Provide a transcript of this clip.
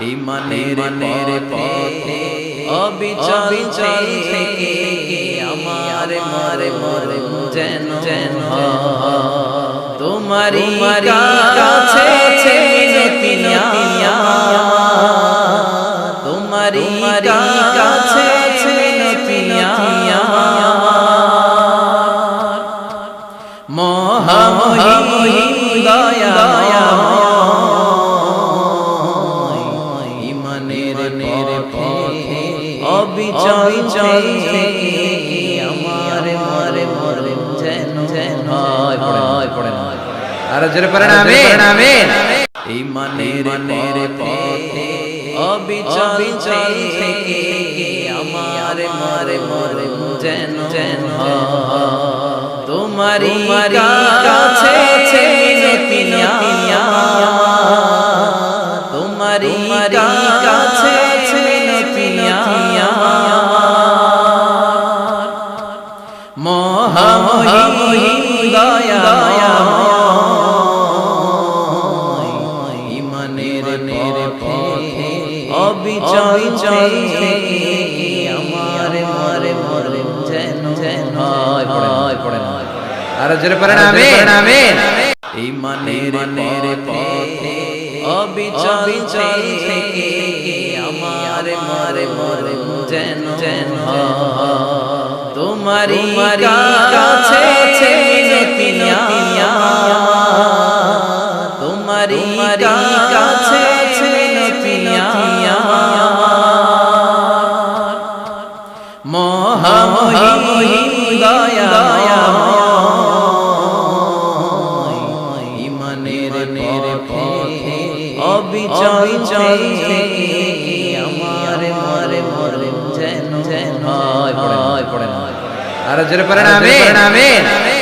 ইমানের পথে অবিচল থেকে আমার মরে যেন তোমারি কাছে মিনতিয়া তোমারি কাছে মিনতিয়া মহামহিম দয়া ইমানের পথে অবিচল থেকে আমার মরে যেন পড়ে না আর জোরে পড়েন আমিন ইমানের পথে অবিচল থেকে আমার মরে যেন তোমারি কাছে মিনতিয়া তোমারি কাছে মিনতিয়া মহামহিম দয়া ইমানের পথে অবিচল থেকে আমার মরে যেন পড়ে না আর জোরে পড়েন আমিন ইমানের পথে অবিচল থেকে আমার মরে যেন তোমারি কাছে মিনতিয়া তোমারি কাছে মিনতিয়া মহামহিম দয়া ইমানের পথে অবিচল থেকে আমার মরে যেন পড়ে না আর জোরে পড়েন আমিন